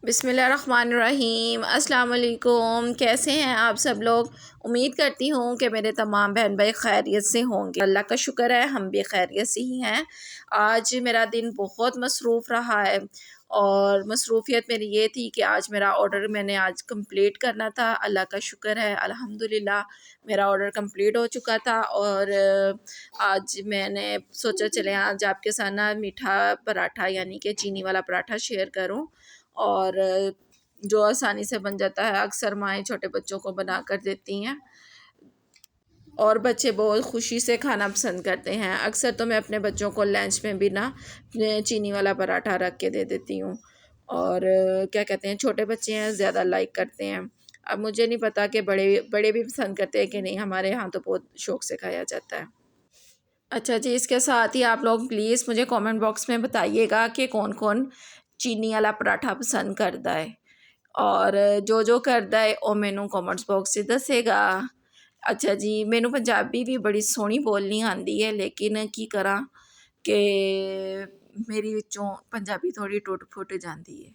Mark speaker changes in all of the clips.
Speaker 1: बिस्मिल्लाहिर्रहमानिर्रहीम अस्सलाम वालेकुम। कैसे हैं आप सब लोग। उम्मीद करती हूँ कि मेरे तमाम बहन भाई खैरियत से होंगे। अल्लाह का शुक्र है हम भी खैरियत से ही हैं। आज मेरा दिन बहुत मसरूफ़ रहा है और मसरूफियत मेरी ये थी कि आज मेरा ऑर्डर मैंने आज कंप्लीट करना था। अल्लाह का शुक्र है अल्हम्दुलिल्लाह मेरा ऑर्डर कंप्लीट हो चुका था। और आज मैंने सोचा चले आज आपके साथ ना मीठा पराठा यानी कि चीनी वाला पराठा शेयर करूं और जो आसानी से बन जाता है। अक्सर माएँ छोटे बच्चों को बना कर देती हैं और बच्चे बहुत खुशी से खाना पसंद करते हैं। अक्सर तो मैं अपने बच्चों को लंच में भी ना चीनी वाला पराठा रख के दे देती हूँ और क्या कहते हैं छोटे बच्चे हैं ज़्यादा लाइक करते हैं। अब मुझे नहीं पता कि बड़े बड़े भी पसंद करते हैं कि नहीं। हमारे यहाँ तो बहुत शौक़ से खाया जाता है। अच्छा जी, इसके साथ ही आप लोग प्लीज़ मुझे कमेंट बॉक्स में बताइएगा कि कौन कौन चीनी वाला पराठा पसंद करता है और जो करता है वो मैनू कमेंट्स बॉक्स से दसेगा। अच्छा जी, मैनू पंजाबी भी बड़ी सोहनी बोलनी आती है लेकिन की करा कि मेरी विचों पंजाबी थोड़ी टुट फुट जाती है।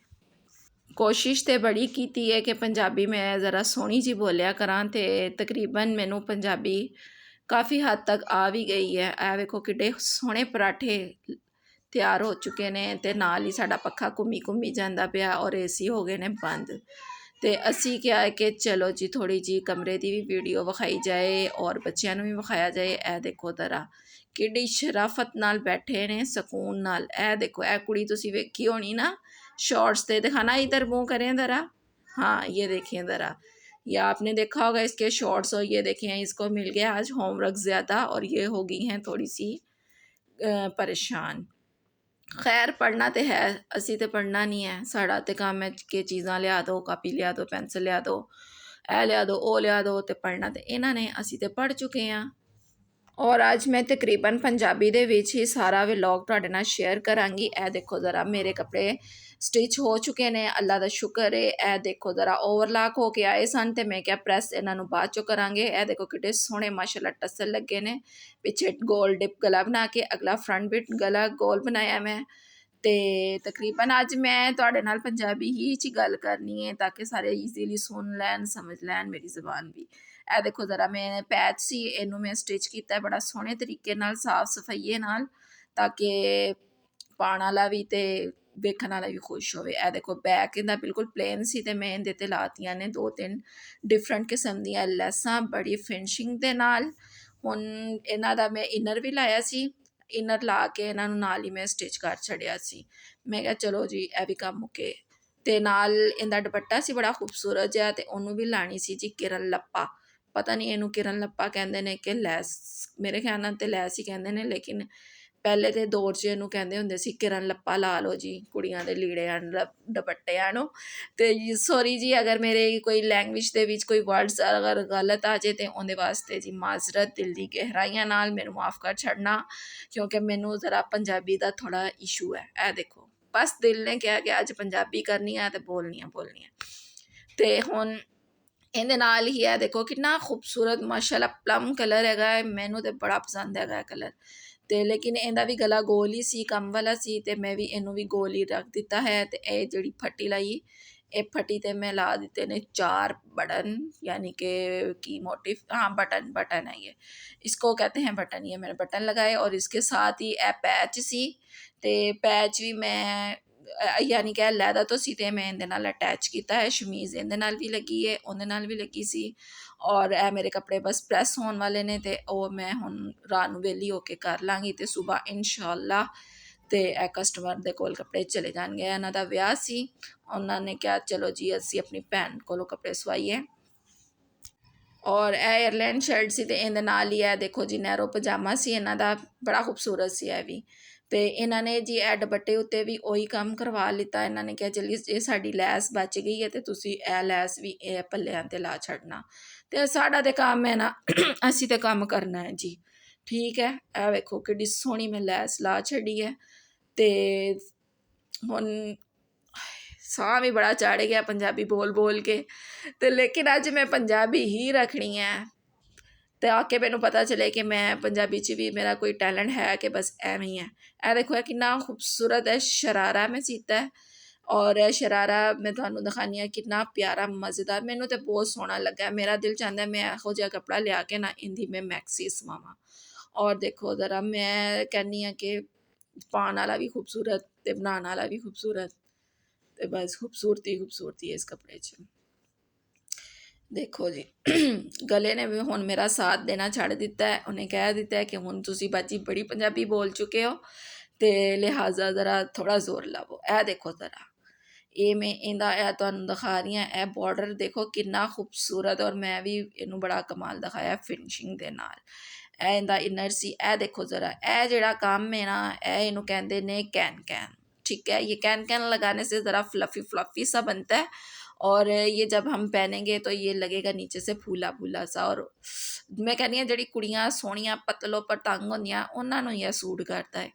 Speaker 1: कोशिश तो बड़ी की है कि पंजाबी मैं ज़रा सोहनी जी बोलिया करा तो तकरीबन मैनू पंजाबी काफ़ी हद तक आ भी गई है। ए वेखो किड्डे सोहने पराठे तैयार हो चुके ने ते नाल ही साडा पक्खा घूमी घूमी जाता पिया और एसी हो गए ने बंद। तो असी क्या है कि चलो जी थोड़ी जी कमरे की भी वीडियो विखाई जाए और बच्चों भी विखाया जाए। ए देखो जरा किड्डी शराफत नाल बैठे ने सकून नाल। ए देखो ए कुड़ी तुसी वेखी होनी ना शॉर्ट्स ते दिखाना इधर मुँह करें ज़रा। हाँ ये देखिए ज़रा, या आपने देखा होगा इसके शॉर्ट्स और ये देखें इसको मिल गया आज होमवर्क ज़्यादा और ये हो गई हैं थोड़ी सी परेशान। खैर पढ़ना तो है, असी तो पढ़ना नहीं है। साड़ा तो काम है कि चीज़ां लिया दो, कापी लिया दो, पेंसिल लिया दो, ए लिया दो, ओ लिया दो। तो पढ़ना तो इन्हों ने, असी तो पढ़ चुके हैं। और आज मैं तकरीबन पंजाबी दे विच ही सारा व्लॉग तुहाडे नाल शेयर करांगी। ए देखो ज़रा मेरे कपड़े स्टिच हो चुके ने, अल्लाह दा शुक्र है। ए देखो ज़रा ओवरलॉक हो के आए सन ते मैं क्या प्रैस इन्हों बाद चो करांगे। ए देखो किड्डे सोहने माशाल्लाह टसल लगे ने। पिछे गोल डिप गला बना के अगला फ्रंट बिट गला गोल बनाया मैं। तो तकरीबन अज मैं तुहाडे नाल पंजाबी ही च गल करनी है ताकि सारे ईजीली सुन लैन समझ लैन मेरी ज़बान भी। ए देखो ज़रा मैं पैच सी इनू मैं स्टिच किया बड़ा सोहने तरीके नाल साफ सफाइये नाल ताकि पाने वाला भी ते वेखण वाला भी खुश होवे। ए देखो बैक इहदा बिल्कुल प्लेन सी ते मैं इहदे ते लातियां ने 2-3 डिफरेंट किस्म दियां लैसां बड़ी फिनिशिंग दे नाल। हुण इन्हां दा मैं इनर भी लाया सी, इनर ला के इन्हां नूं नाल ही मैं स्टिच कर छड़िया सी। मैं कहा चलो जी ए भी काम मुके। ते नाल इहदा दुपट्टा सी बड़ा खूबसूरत जिहा ते ओनू भी लानी सी जी किरन लप्पा। पता नहीं इनू किरन लप्पा कहते हैं कि लैस, मेरे ख्याल नाल तो लैस ही कहते हैं लेकिन पहले के दौर च इनू कहते होंदे सी किरन लप्पा ला लो जी कुड़ियां दे लीड़े दुपट्टे आनो। तो सॉरी जी अगर मेरे कोई लैंग्वेज दे विच कोई वर्ड्स अगर गलत आ जाए तो उहदे वास्ते जी माजरत दिल दी गहराइयां नाल मैनू माफ़ कर छड़ना क्योंकि मैनू ज़रा पंजाबी का थोड़ा इशू है। ए देखो बस दिल ने कहा कि अज पंजाबी करनी है तो बोलनी है। तो हुण इहदे नाल ही है देखो कितना खूबसूरत माशाल्लाह प्लम कलर है। मैनू तो बड़ा पसंद है कलर। तो लेकिन इहदा भी गला गोल ही सी कम वाला सी ते मैं भी इनू भी गोल ही रख दिता है। तो यह जी फट्टी लाई ये फट्टी ते मैं ला दिते ने 4 बटन यानी कि मोटिव, हाँ बटन है ये, इसको कहते हैं बटन। ये मैंने बटन लगाए और इसके साथ ही ए पैच सी ते पैच भी मैं यानी कि लैदा तो सी ते मैं इहदे नाल अटैच किया है। शमीज़ इहदे नाल भी लगी है, उहदे नाल भी लगी सी और ए मेरे कपड़े बस प्रैस होने वाले ने ते ओ मैं हुण रात नूं वेली होके कर लांगी ते सुबह इंशाअल्लाह ते ए कस्टमर दे कोल कपड़े चले जाणगे। इन्हां दा विआह सी, उन्होंने कहा चलो जी असी अपनी भैन कोलों कपड़े सवाइए और एयरलाइन शर्ट सी ते इहदे नाल ही है देखो जी नैरो पजामा सी इन्हां दा बड़ा खूबसूरत सी है भी। तो इन्हों ने जी ए दुपट्टे उत्ते भी उही काम करवा लिता। इन्होंने कहा चलिए ये साड़ी लैस बच गई है तो तुसी ए लैस भी ए पल्लियां ते ला छड़ना। तो साड़ा तो काम है ना असी तो काम करना है जी, ठीक है। ए वेखो किड्डी सोहनी मैं लैस ला छड़ी है। तो हुण साह भी बड़ा चढ़ गया पंजाबी बोल बोल के। तो लेकिन अज मैं पंजाबी ही रखनी है ताकि मैनू पता चले कि मैं पंजाबी च भी मेरा कोई टैलेंट है कि बस एवें ही है। ए देखो कितना खूबसूरत है शरारा मैं सीता है और ਇਹ ਸ਼ਰਾਰਾ ਮੈਂ ਤੁਹਾਨੂੰ ਦਿਖਾਉਂਦੀ ਹਾਂ ਕਿੰਨਾ ਪਿਆਰਾ ਮਜ਼ੇਦਾਰ, ਮੈਨੂੰ ਤਾਂ ਬਹੁਤ ਸੋਹਣਾ ਲੱਗਾ। ਮੇਰਾ ਦਿਲ ਚਾਹੁੰਦਾ ਮੈਂ ਇਹੋ ਜਿਹਾ ਕੱਪੜਾ ਲਿਆ ਕੇ ਨਾ ਇਹਦੀ ਮੈਂ ਮੈਕਸੀ ਸਵਾਵਾਂ। ਔਰ ਦੇਖੋ ਜ਼ਰਾ, ਮੈਂ ਕਹਿੰਦੀ ਹਾਂ ਕਿ ਪਾਉਣ ਵਾਲਾ ਵੀ ਖੂਬਸੂਰਤ ਅਤੇ ਬਣਾਉਣ ਵਾਲਾ ਵੀ ਖੂਬਸੂਰਤ, ਅਤੇ ਬਸ ਖੂਬਸੂਰਤੀ ਇਸ ਕੱਪੜੇ 'ਚ। ਦੇਖੋ ਜੀ ਗਲੇ ਨੇ ਵੀ ਹੁਣ ਮੇਰਾ ਸਾਥ ਦੇਣਾ ਛੱਡ ਦਿੱਤਾ ਹੈ। ਉਹਨੇ ਕਹਿ ਦਿੱਤਾ ਹੈ ਕਿ ਹੁਣ ਤੁਸੀਂ ਬਾਜੀ ਬੜੀ ਪੰਜਾਬੀ ਬੋਲ ਚੁੱਕੇ ਹੋ ਅਤੇ ਲਿਹਾਜ਼ਾ ਜ਼ਰਾ ਥੋੜ੍ਹਾ ਜ਼ੋਰ ਲਾਵੋ। ਇਹ ਦੇਖੋ ਜ਼ਰਾ, ਇਹ ਮੈਂ ਇਹ ਤੁਹਾਨੂੰ ਦਿਖਾ ਰਹੀ ਹਾਂ। ਇਹ ਬਾਰਡਰ ਦੇਖੋ ਕਿੰਨਾ ਖੂਬਸੂਰਤ, ਔਰ ਮੈਂ ਵੀ ਇਹਨੂੰ ਬੜਾ ਕਮਾਲ ਦਿਖਾਇਆ ਫਿਨਿਸ਼ਿੰਗ ਦੇ ਨਾਲ। ਇਹ ਇਹਦਾ ਇਨਰ ਸੀ। ਇਹ ਦੇਖੋ ਜ਼ਰਾ, ਇਹ ਜਿਹੜਾ ਕੰਮ ਹੈ ਨਾ, ਇਹ ਇਹਨੂੰ ਕਹਿੰਦੇ ਨੇ कैन कैन। ठीक है, ये कैन कैन लगाने से ज़रा फ्लफ़ी फ्लफ़ी सा बनता है, और ये जब हम पहनेंगे तो ये लगेगा नीचे से फूला फूला सा। और मैं कहनी हाँ ਜਿਹੜੀ ਕੁੜੀਆਂ ਸੋਹਣੀਆਂ ਪਤਲੋ ਪਤੰਗ ਹੁੰਦੀਆਂ ਉਹਨਾਂ ਨੂੰ ਇਹ ਸੂਟ ਕਰਦਾ ਹੈ।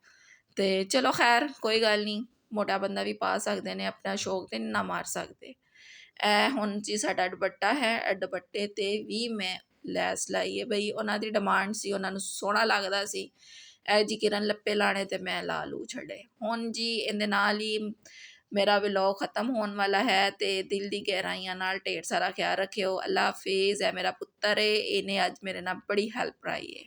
Speaker 1: ਅਤੇ ਚਲੋ ਖੈਰ ਕੋਈ ਗੱਲ ਨਹੀਂ, ਮੋਟਾ ਬੰਦਾ ਵੀ ਪਾ ਸਕਦੇ ਨੇ, ਆਪਣਾ ਸ਼ੌਕ ਤੇ ਨਾ ਮਾਰ ਸਕਦੇ। ਇਹ ਹੁਣ ਜੀ ਸਾਡਾ ਦੁਪੱਟਾ ਹੈ। ਦੁਪੱਟੇ 'ਤੇ ਵੀ ਮੈਂ ਲੈਸ ਲਾਈ ਹੈ ਬਈ, ਉਹਨਾਂ ਦੀ ਡਿਮਾਂਡ ਸੀ, ਉਹਨਾਂ ਨੂੰ ਸੋਹਣਾ ਲੱਗਦਾ ਸੀ। ਇਹ ਜੀ ਕਿਰਨ ਲੱਪੇ ਲਾਣੇ ਤੇ ਮੈਂ ਲਾ ਲੂ ਛੱਡੇ। ਹੁਣ ਜੀ ਇਹਦੇ ਨਾਲ ਹੀ ਮੇਰਾ ਵਲੋਗ ख़त्म ਹੋਣ ਵਾਲਾ ਹੈ, ਅਤੇ ਦਿਲ ਦੀ ਗਹਿਰਾਈਆਂ ਨਾਲ ਢੇਰ ਸਾਰਾ ਖਿਆਲ ਰੱਖਿਓ। ਅੱਲਾ ਹਾਫਿਜ਼। ਹੈ ਮੇਰਾ ਪੁੱਤਰ ਹੈ, ਇਹਨੇ ਅੱਜ ਮੇਰੇ ਨਾਲ ਬੜੀ ਹੈਲਪ ਕਰਾਈ ਹੈ।